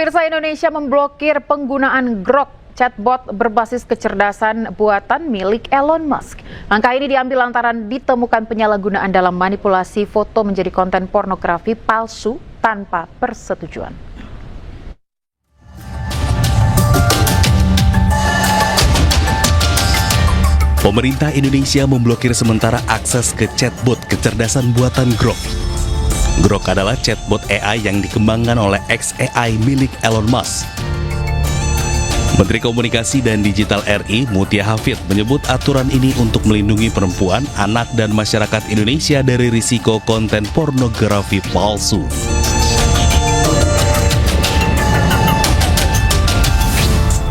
Pemirsa, Indonesia memblokir penggunaan Grok, chatbot berbasis kecerdasan buatan milik Elon Musk. Langkah ini diambil lantaran ditemukan penyalahgunaan dalam manipulasi foto menjadi konten pornografi palsu tanpa persetujuan. Pemerintah Indonesia memblokir sementara akses ke chatbot kecerdasan buatan Grok. Grok adalah chatbot AI yang dikembangkan oleh xAI milik Elon Musk. Menteri Komunikasi dan Digital RI, Mutia Hafid, menyebut aturan ini untuk melindungi perempuan, anak, dan masyarakat Indonesia dari risiko konten pornografi palsu.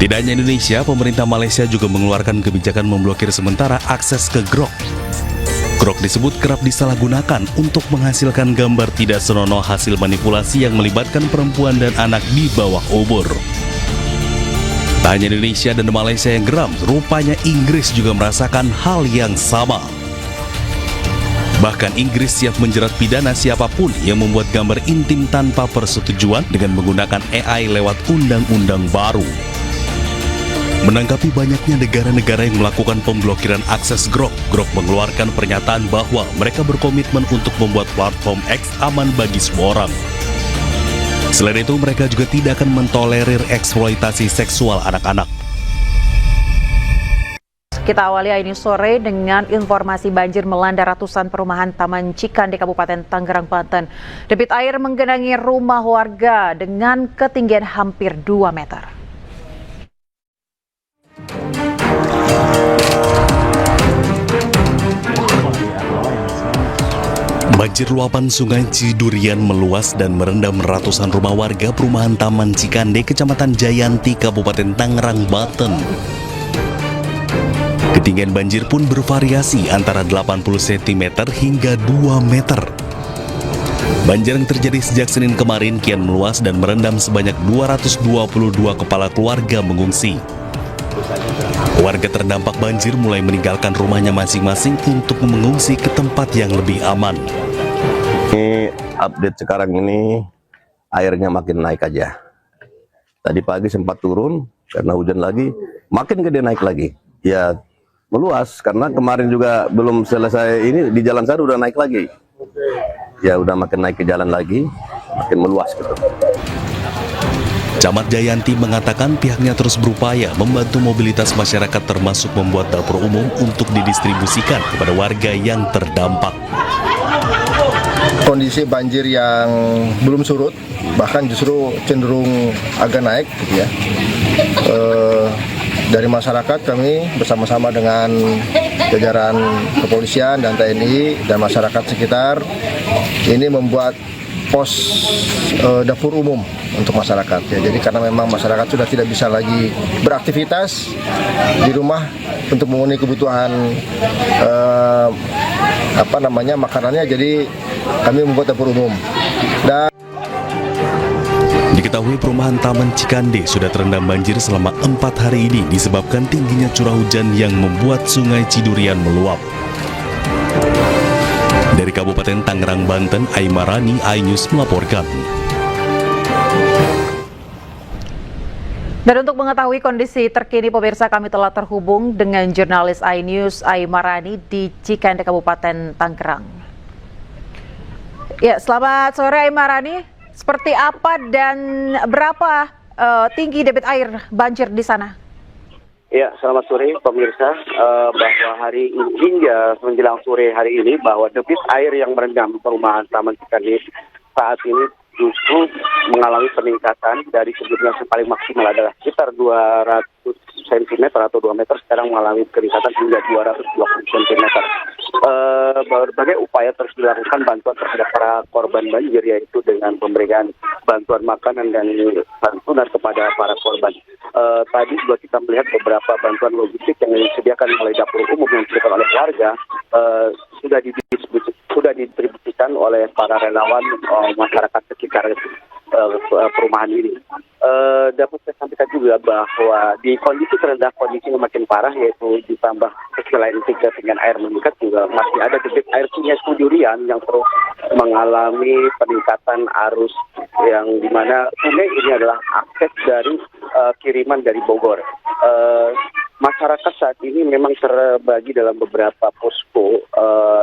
Tidak hanya Indonesia, pemerintah Malaysia juga mengeluarkan kebijakan memblokir sementara akses ke Grok. Grok disebut kerap disalahgunakan untuk menghasilkan gambar tidak senonoh hasil manipulasi yang melibatkan perempuan dan anak di bawah umur. Tak hanya Indonesia dan Malaysia yang geram, rupanya Inggris juga merasakan hal yang sama. Bahkan Inggris siap menjerat pidana siapapun yang membuat gambar intim tanpa persetujuan dengan menggunakan AI lewat undang-undang baru. Menanggapi banyaknya negara-negara yang melakukan pemblokiran akses Grok, Grok mengeluarkan pernyataan bahwa mereka berkomitmen untuk membuat platform X aman bagi semua orang. Selain itu, mereka juga tidak akan mentolerir eksploitasi seksual anak-anak. Kita awali ini sore dengan informasi banjir melanda ratusan perumahan Taman Cikande, Kabupaten Tangerang, Banten. Debit air menggenangi rumah warga dengan ketinggian hampir 2 meter. Banjir luapan Sungai Cidurian meluas dan merendam ratusan rumah warga perumahan Taman Cikande, Kecamatan Jayanti, Kabupaten Tangerang, Banten. Ketinggian banjir pun bervariasi antara 80 cm hingga 2 meter. Banjir yang terjadi sejak Senin kemarin kian meluas dan merendam sebanyak 222 kepala keluarga mengungsi. Warga terdampak banjir mulai meninggalkan rumahnya masing-masing untuk mengungsi ke tempat yang lebih aman. Ini update sekarang ini airnya makin naik aja. Tadi pagi sempat turun karena hujan lagi, makin gede naik lagi. Ya meluas karena kemarin juga belum selesai ini di jalan saya udah naik lagi. Ya udah makin naik ke jalan lagi, makin meluas gitu. Camat Jayanti mengatakan pihaknya terus berupaya membantu mobilitas masyarakat termasuk membuat dapur umum untuk didistribusikan kepada warga yang terdampak. Kondisi banjir yang belum surut, bahkan justru cenderung agak naik gitu ya. Dari masyarakat kami bersama-sama dengan jajaran kepolisian dan TNI dan masyarakat sekitar ini membuat pos dapur umum untuk masyarakat ya. Jadi karena memang masyarakat sudah tidak bisa lagi beraktivitas di rumah untuk memenuhi kebutuhan makanannya, jadi kami membuat dapur umum. Dan diketahui perumahan Taman Cikande sudah terendam banjir selama 4 hari ini disebabkan tingginya curah hujan yang membuat Sungai Cidurian meluap. Dari Kabupaten Tangerang, Banten, Aimarani, iNews melaporkan. Dan untuk mengetahui kondisi terkini, pemirsa, kami telah terhubung dengan jurnalis iNews Aimarani di Cikande, Kabupaten Tangerang. Ya, selamat sore Aimarani. Seperti apa dan berapa tinggi debit air banjir di sana? Ya, selamat sore pemirsa. Bahwa hari ini hingga menjelang sore hari ini bahwa debit air yang merendam perumahan Taman Cikande saat ini justru mengalami peningkatan dari sebelumnya yang paling maksimal adalah sekitar 200 cm atau 2 meter, sekarang mengalami peningkatan hingga 220 cm. Berbagai upaya terus dilakukan bantuan terhadap para korban banjir, yaitu dengan pemberian bantuan makanan dan santunan kepada para korban. Tadi juga kita melihat beberapa bantuan logistik yang disediakan oleh dapur umum yang disediakan oleh warga sudah didistribusikan oleh para relawan masyarakat sekitar perumahan ini. Dapat saya sampaikan juga bahwa di kondisi terendah, kondisi yang makin parah, yaitu ditambah selain ketinggian air meningkat juga masih ada debit air Sungai Kudurian yang terus mengalami peningkatan arus yang dimana sungai ini adalah akses dari kiriman dari Bogor. Masyarakat saat ini memang terbagi dalam beberapa posko,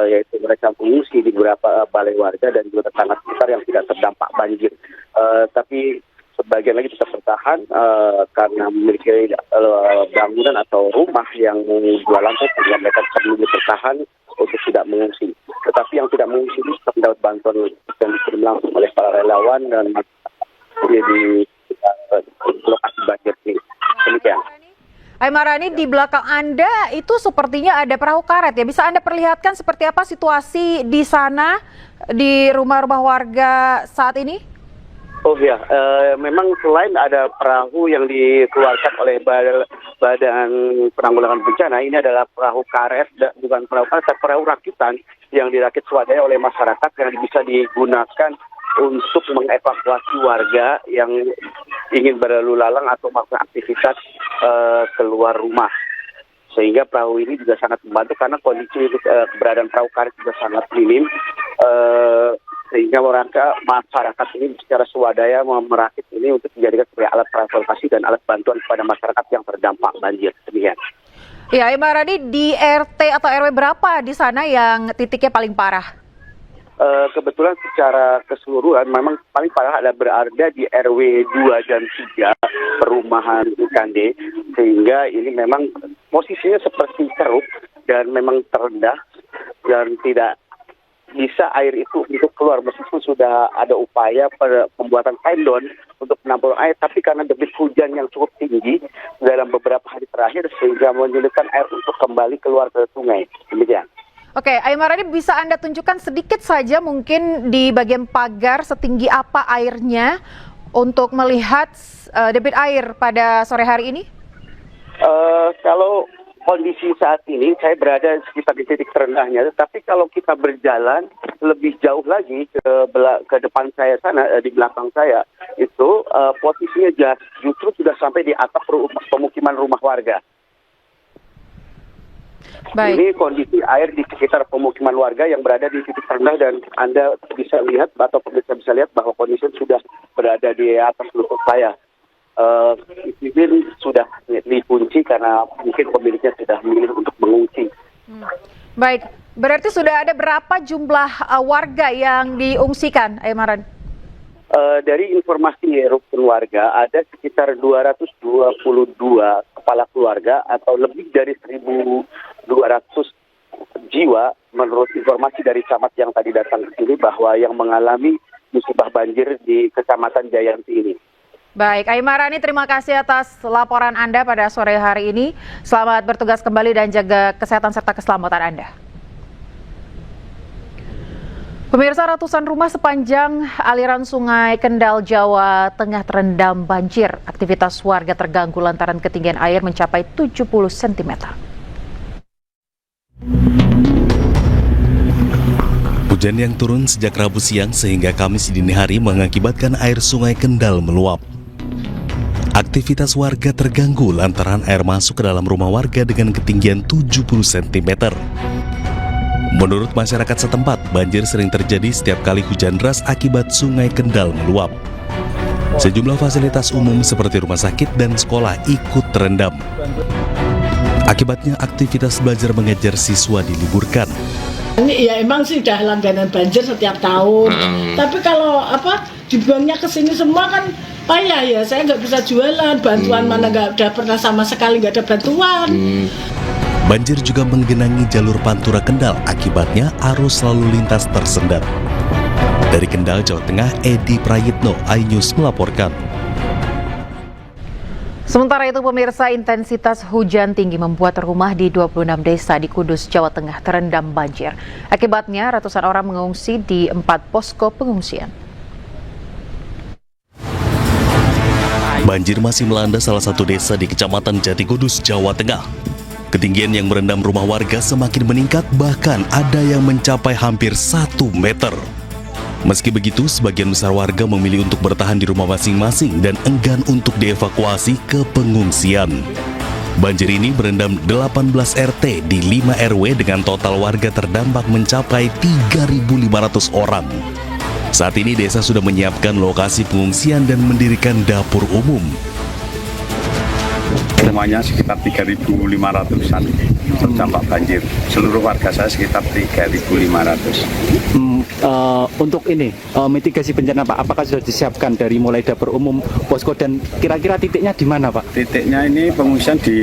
yaitu mereka mengungsi di beberapa balai warga dan juga tetangga sekitar yang tidak terdampak banjir. Tapi sebagian lagi tetap bertahan karena memiliki bangunan atau rumah yang dua lantai sehingga mereka tetap bertahan untuk tidak mengungsi. Tetapi yang tidak mengungsi ini tetap mendapat bantuan yang dikirim langsung oleh para relawan dan di lokasi banjir ini. Demikian. Aimarani, di belakang Anda itu sepertinya ada perahu karet ya. Bisa Anda perlihatkan seperti apa situasi di sana, di rumah-rumah warga saat ini? Oh ya, memang selain ada perahu yang dikeluarkan oleh Badan Penanggulangan Bencana, ini adalah perahu karet, bukan perahu karet, tapi perahu rakitan yang dirakit swadaya oleh masyarakat yang bisa digunakan untuk mengevakuasi warga yang ingin berlalu lalang atau melakukan aktivitas keluar rumah. Sehingga perahu ini juga sangat membantu karena kondisi keberadaan perahu karet juga sangat minim. Sehingga masyarakat ini secara swadaya merakit ini untuk dijadikan sebagai alat transportasi dan alat bantuan kepada masyarakat yang terdampak banjir. Demikian. Ya, Aimarani, di RT atau RW berapa di sana yang titiknya paling parah? Kebetulan secara keseluruhan memang paling parah ada berada di RW 2 dan 3 perumahan Ikande, sehingga ini memang posisinya seperti ceruk dan memang terendah dan tidak bisa air itu untuk keluar meskipun sudah ada upaya pembuatan tendon untuk menampung air, tapi karena debit hujan yang cukup tinggi dalam beberapa hari terakhir sehingga menyulitkan air untuk kembali keluar ke sungai. Demikian. Oke, Aimarani, bisa Anda tunjukkan sedikit saja mungkin di bagian pagar setinggi apa airnya untuk melihat debit air pada sore hari ini? Kalau kondisi saat ini saya berada sekitar di titik terendahnya, tetapi kalau kita berjalan lebih jauh lagi ke depan saya sana, di belakang saya itu posisinya justru sudah sampai di atap pemukiman rumah warga. Baik. Ini kondisi air di sekitar pemukiman warga yang berada di titik terendah dan Anda bisa lihat atau pemirsa bisa lihat bahwa kondisi sudah berada di atas lutut saya. Ini sudah dikunci karena mungkin pemiliknya sudah memilih untuk mengungsi. Baik, berarti sudah ada berapa jumlah warga yang diungsikan, Aimaran? Dari informasi rukun warga ada sekitar 222 kepala keluarga atau lebih dari 1.200 jiwa menurut informasi dari camat yang tadi datang ke sini bahwa yang mengalami musibah banjir di Kecamatan Jayanti ini. Baik, Aimarani, terima kasih atas laporan Anda pada sore hari ini. Selamat bertugas kembali dan jaga kesehatan serta keselamatan Anda. Pemirsa, ratusan rumah sepanjang aliran Sungai Kendal, Jawa Tengah terendam banjir. Aktivitas warga terganggu lantaran ketinggian air mencapai 70 cm. Hujan yang turun sejak Rabu siang sehingga Kamis dini hari mengakibatkan air Sungai Kendal meluap. Aktivitas warga terganggu lantaran air masuk ke dalam rumah warga dengan ketinggian 70 cm. Menurut masyarakat setempat, banjir sering terjadi setiap kali hujan deras akibat Sungai Kendal meluap. Sejumlah fasilitas umum seperti rumah sakit dan sekolah ikut terendam. Akibatnya aktivitas belajar mengajar siswa diliburkan. Ya emang sih udah langganan banjir setiap tahun. Tapi kalau dibuangnya ke sini semua kan payah ya. Saya nggak bisa jualan, bantuan mana nggak ada pernah sama sekali nggak ada bantuan. Banjir juga menggenangi jalur Pantura Kendal, akibatnya arus lalu lintas tersendat. Dari Kendal, Jawa Tengah, Edi Prayitno, iNews melaporkan. Sementara itu, pemirsa, intensitas hujan tinggi membuat rumah di 26 desa di Kudus, Jawa Tengah terendam banjir. Akibatnya, ratusan orang mengungsi di 4 posko pengungsian. Banjir masih melanda salah satu desa di Kecamatan Jati Kudus, Jawa Tengah. Ketinggian yang merendam rumah warga semakin meningkat, bahkan ada yang mencapai hampir 1 meter. Meski begitu, sebagian besar warga memilih untuk bertahan di rumah masing-masing dan enggan untuk dievakuasi ke pengungsian. Banjir ini merendam 18 RT di 5 RW dengan total warga terdampak mencapai 3.500 orang. Saat ini desa sudah menyiapkan lokasi pengungsian dan mendirikan dapur umum. Semuanya sekitar 3.500-an terdampak banjir. Seluruh warga saya sekitar 3.500. Untuk ini, mitigasi bencana Pak, apakah sudah disiapkan dari mulai dapur umum, posko, dan kira-kira titiknya di mana Pak? Titiknya ini pengungsian di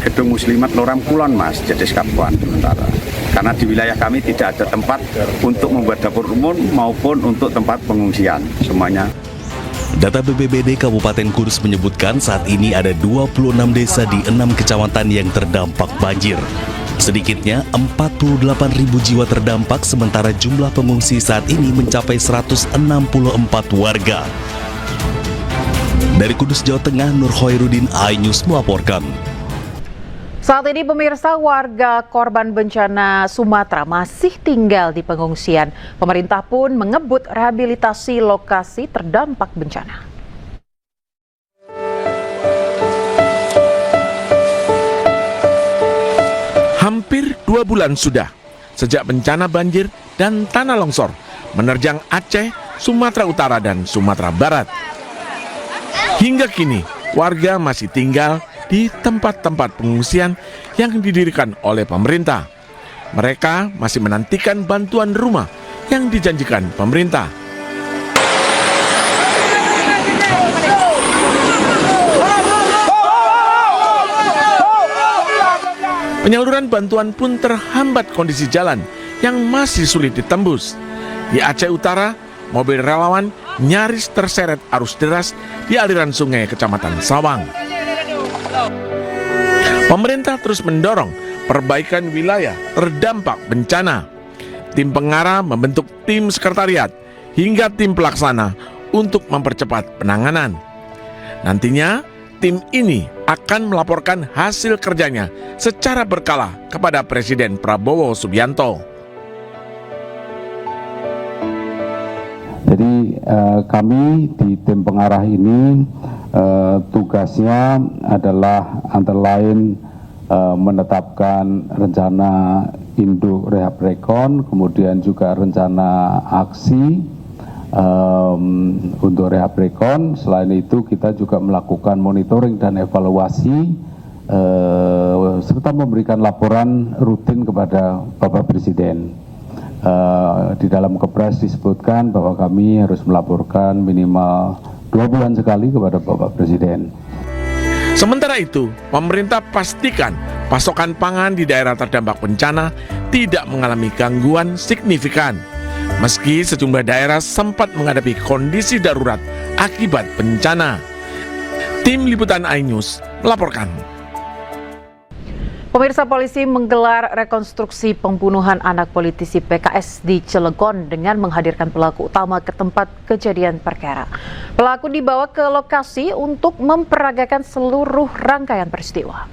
Gedung Muslimat Loram Kulon Mas, Jedes Kapuan sementara. Karena di wilayah kami tidak ada tempat untuk membuat dapur umum maupun untuk tempat pengungsian, semuanya. Data BPBD Kabupaten Kudus menyebutkan saat ini ada 26 desa di 6 kecamatan yang terdampak banjir. Sedikitnya 48.000 jiwa terdampak, sementara jumlah pengungsi saat ini mencapai 164 warga. Dari Kudus, Jawa Tengah, Nur Khairuddin, iNews melaporkan. Saat ini pemirsa, warga korban bencana Sumatera masih tinggal di pengungsian. Pemerintah pun mengebut rehabilitasi lokasi terdampak bencana. Hampir 2 bulan sudah sejak bencana banjir dan tanah longsor menerjang Aceh, Sumatera Utara, dan Sumatera Barat. Hingga kini, warga masih tinggal di tempat-tempat pengungsian yang didirikan oleh pemerintah. Mereka masih menantikan bantuan rumah yang dijanjikan pemerintah. Penyaluran bantuan pun terhambat kondisi jalan yang masih sulit ditembus. Di Aceh Utara, mobil relawan nyaris terseret arus deras di aliran sungai Kecamatan Sawang. Pemerintah terus mendorong perbaikan wilayah terdampak bencana. Tim pengarah membentuk tim sekretariat hingga tim pelaksana untuk mempercepat penanganan. Nantinya, tim ini akan melaporkan hasil kerjanya secara berkala kepada Presiden Prabowo Subianto. Jadi kami di tim pengarah ini tugasnya adalah antara lain menetapkan rencana induk rehab rekon, kemudian juga rencana aksi untuk rehab rekon. Selain itu kita juga melakukan monitoring dan evaluasi serta memberikan laporan rutin kepada Bapak Presiden. Di dalam Kepres disebutkan bahwa kami harus melaporkan minimal 2 bulan sekali kepada Bapak Presiden. Sementara itu, pemerintah pastikan pasokan pangan di daerah terdampak bencana tidak mengalami gangguan signifikan. Meski sejumlah daerah sempat menghadapi kondisi darurat akibat bencana. Tim Liputan iNews melaporkan. Pemirsa, polisi menggelar rekonstruksi pembunuhan anak politisi PKS di Cilegon dengan menghadirkan pelaku utama ke tempat kejadian perkara. Pelaku dibawa ke lokasi untuk memperagakan seluruh rangkaian peristiwa.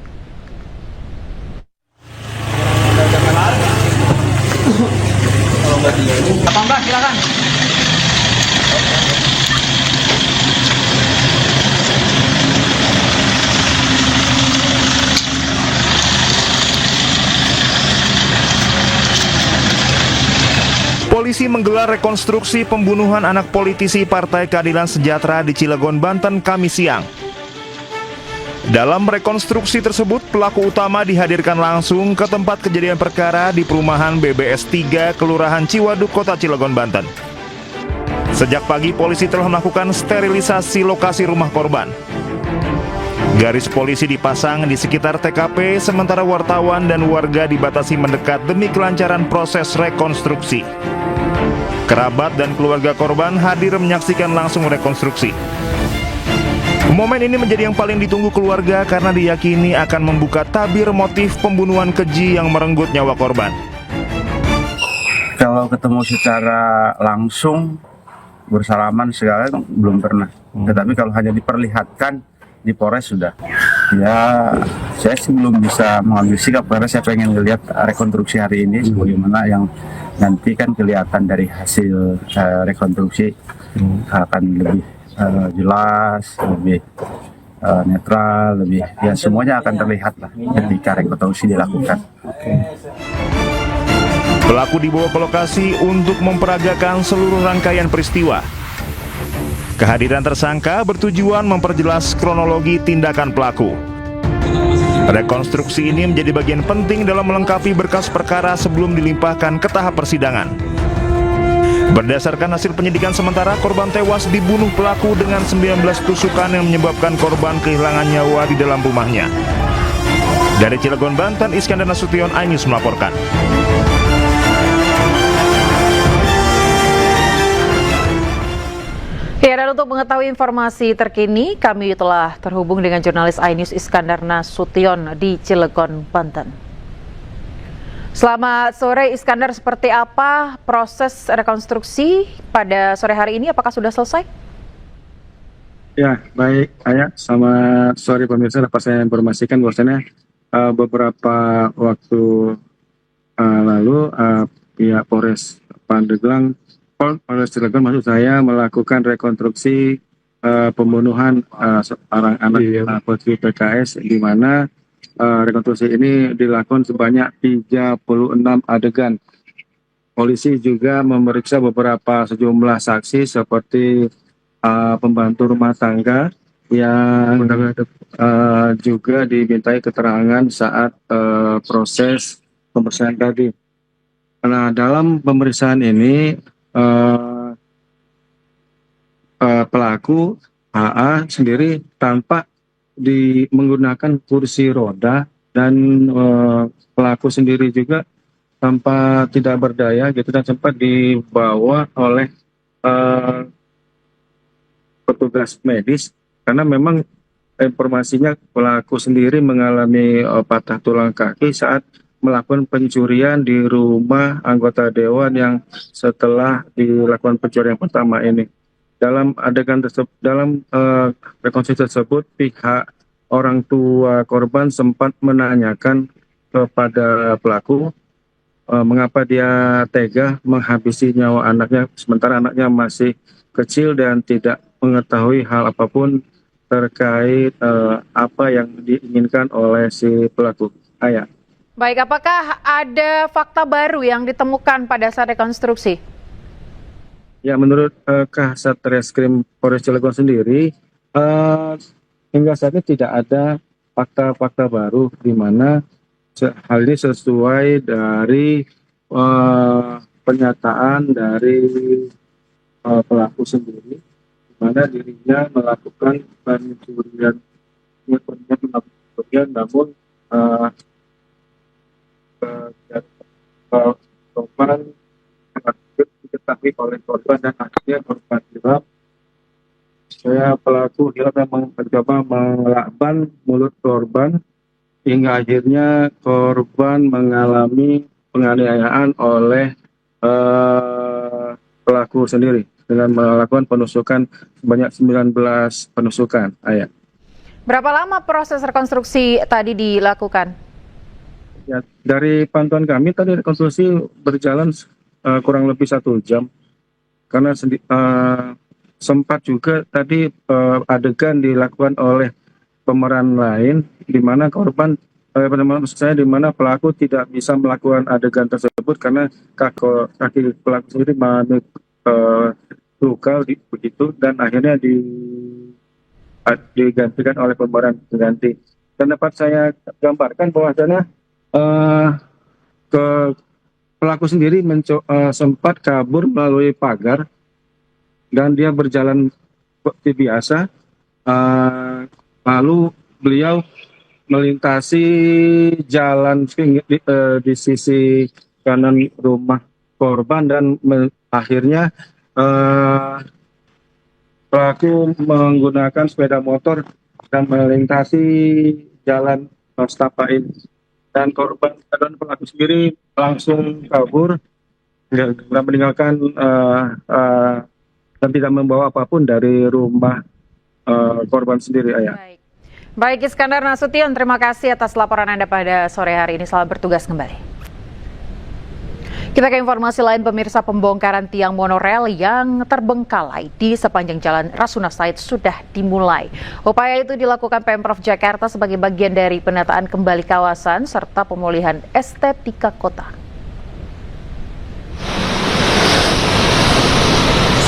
Mbak, silakan. Polisi menggelar rekonstruksi pembunuhan anak politisi Partai Keadilan Sejahtera di Cilegon, Banten, Kamis siang. Dalam rekonstruksi tersebut, pelaku utama dihadirkan langsung ke tempat kejadian perkara di perumahan BBS 3, Kelurahan Ciwaduk, Kota Cilegon, Banten. Sejak pagi, polisi telah melakukan sterilisasi lokasi rumah korban. Garis polisi dipasang di sekitar TKP, sementara wartawan dan warga dibatasi mendekat demi kelancaran proses rekonstruksi. Kerabat dan keluarga korban hadir menyaksikan langsung rekonstruksi. Momen ini menjadi yang paling ditunggu keluarga karena diyakini akan membuka tabir motif pembunuhan keji yang merenggut nyawa korban. Kalau ketemu secara langsung, bersalaman segala belum pernah. Tetapi kalau hanya diperlihatkan di Polres sudah. Ya, saya sih belum bisa mengambil sikap karena saya pengen lihat rekonstruksi hari ini sebagaimana yang nanti kan kelihatan dari hasil rekonstruksi akan lebih jelas, lebih netral, lebih ya semuanya akan terlihat lah ketika rekonstruksi dilakukan. Pelaku dibawa ke lokasi untuk memperagakan seluruh rangkaian peristiwa. Kehadiran tersangka bertujuan memperjelas kronologi tindakan pelaku. Rekonstruksi ini menjadi bagian penting dalam melengkapi berkas perkara sebelum dilimpahkan ke tahap persidangan. Berdasarkan hasil penyidikan sementara, korban tewas dibunuh pelaku dengan 19 tusukan yang menyebabkan korban kehilangan nyawa di dalam rumahnya. Dari Cilegon, Banten, Iskandar Nasution, iNews melaporkan. Ya, dan untuk mengetahui informasi terkini, kami telah terhubung dengan jurnalis iNews Iskandar Nasution di Cilegon, Banten. Selamat sore Iskandar, seperti apa proses rekonstruksi pada sore hari ini? Apakah sudah selesai? Ya, baik Ayah. Selamat sore pemirsa. Dapat saya informasikan bahwasanya beberapa waktu lalu pihak Polres Pandeglang, Polres Cilegon maksud saya, melakukan rekonstruksi pembunuhan seorang anak putri PKS, di mana rekonstruksi ini dilakukan sebanyak 36 adegan. Polisi juga memeriksa beberapa sejumlah saksi seperti pembantu rumah tangga yang juga dimintai keterangan saat proses pemeriksaan tadi. Nah, dalam pemeriksaan ini pelaku HA sendiri tampak menggunakan kursi roda, dan pelaku sendiri juga tanpa tidak berdaya gitu, dan sempat dibawa oleh petugas medis karena memang informasinya pelaku sendiri mengalami patah tulang kaki saat melakukan pencurian di rumah anggota dewan yang setelah dilakukan pencurian pertama ini. Dalam adegan tersebut, dalam rekonstruksi tersebut, pihak orang tua korban sempat menanyakan kepada pelaku mengapa dia tega menghabisi nyawa anaknya, sementara anaknya masih kecil dan tidak mengetahui hal apapun terkait apa yang diinginkan oleh si pelaku. Ayah. Baik, apakah ada fakta baru yang ditemukan pada saat rekonstruksi? Ya, menurut Kasat Reskrim Polres Cilegon sendiri, hingga saat ini tidak ada fakta-fakta baru, di mana hal ini sesuai dari pernyataan dari pelaku sendiri, di mana dirinya melakukan pencurian, namun korban diketahui oleh korban dan akhirnya korban hilang. Pelaku hilang dan mencoba melakban mulut korban hingga akhirnya korban mengalami penganiayaan oleh pelaku sendiri dengan melakukan penusukan sebanyak 19 penusukan. Ayah. Berapa lama proses rekonstruksi tadi dilakukan? Ya, dari pantauan kami tadi rekonstruksi berjalan kurang lebih 1 jam, karena sempat juga tadi adegan dilakukan oleh pemeran lain, di mana korban, maksud saya, di mana pelaku tidak bisa melakukan adegan tersebut karena kaki pelaku sendiri mengalami luka begitu, dan akhirnya digantikan oleh pemeran pengganti. Dan dapat saya gambarkan bahwasanya pelaku sendiri sempat kabur melalui pagar, dan dia berjalan seperti biasa. Lalu beliau melintasi jalan di sisi kanan rumah korban, dan akhirnya pelaku menggunakan sepeda motor dan melintasi jalan setapak ini. Dan korban dan pelaku sendiri langsung kabur dan meninggalkan dan tidak membawa apapun dari rumah korban sendiri. Ayah. Baik Iskandar Nasution, terima kasih atas laporan Anda pada sore hari ini. Selamat bertugas kembali. Kita ke informasi lain, pemirsa. Pembongkaran tiang monorel yang terbengkalai di sepanjang Jalan Rasuna Said sudah dimulai. Upaya itu dilakukan Pemprov Jakarta sebagai bagian dari penataan kembali kawasan serta pemulihan estetika kota.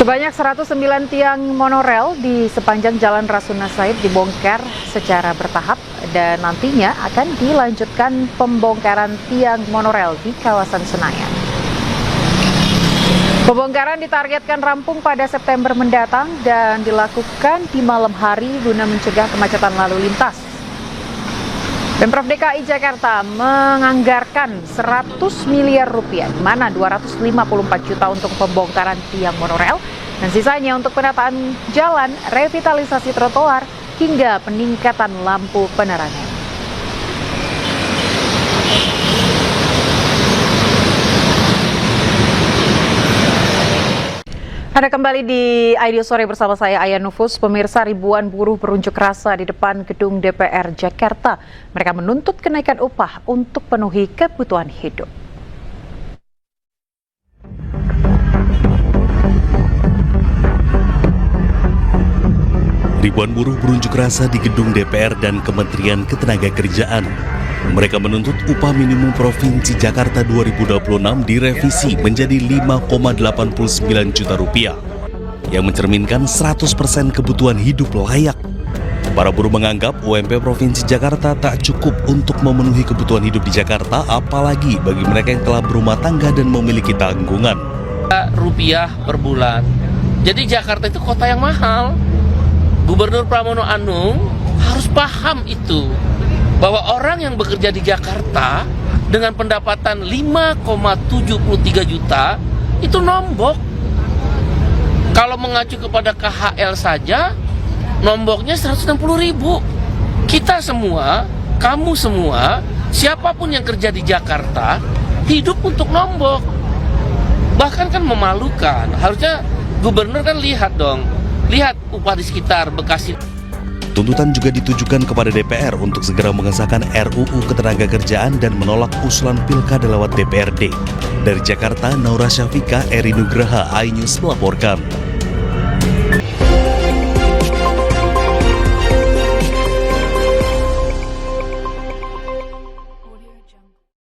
Sebanyak 109 tiang monorel di sepanjang Jalan Rasuna Said dibongkar secara bertahap dan nantinya akan dilanjutkan pembongkaran tiang monorel di kawasan Senayan. Pembongkaran ditargetkan rampung pada September mendatang dan dilakukan di malam hari guna mencegah kemacetan lalu lintas. Pemprov DKI Jakarta menganggarkan 100 miliar rupiah, di mana 254 juta untuk pembongkaran tiang monorel dan sisanya untuk penataan jalan, revitalisasi trotoar, hingga peningkatan lampu penerangan. Anda kembali di IDEO Sore bersama saya Aya Nufus. Pemirsa, ribuan buruh berunjuk rasa di depan gedung DPR Jakarta. Mereka menuntut kenaikan upah untuk penuhi kebutuhan hidup. Ribuan buruh berunjuk rasa di gedung DPR dan Kementerian Ketenagakerjaan. Mereka menuntut upah minimum Provinsi Jakarta 2026 direvisi menjadi 5,89 juta rupiah yang mencerminkan 100% kebutuhan hidup layak. Para buruh menganggap UMP Provinsi Jakarta tak cukup untuk memenuhi kebutuhan hidup di Jakarta, apalagi bagi mereka yang telah berumah tangga dan memiliki tanggungan. Rupiah per bulan. Jadi Jakarta itu kota yang mahal. Gubernur Pramono Anung harus paham itu, bahwa orang yang bekerja di Jakarta dengan pendapatan 5,73 juta itu nombok. Kalau mengacu kepada KHL saja, nomboknya 160.000. Kita semua, kamu semua, siapapun yang kerja di Jakarta, hidup untuk nombok. Bahkan kan memalukan. Harusnya gubernur kan lihat dong, lihat upah di sekitar Bekasi. Tuntutan juga ditujukan kepada DPR untuk segera mengesahkan RUU Ketenagakerjaan dan menolak usulan pilkada lewat DPRD. Dari Jakarta, Naura Syafika, Eri Nugraha, iNews melaporkan.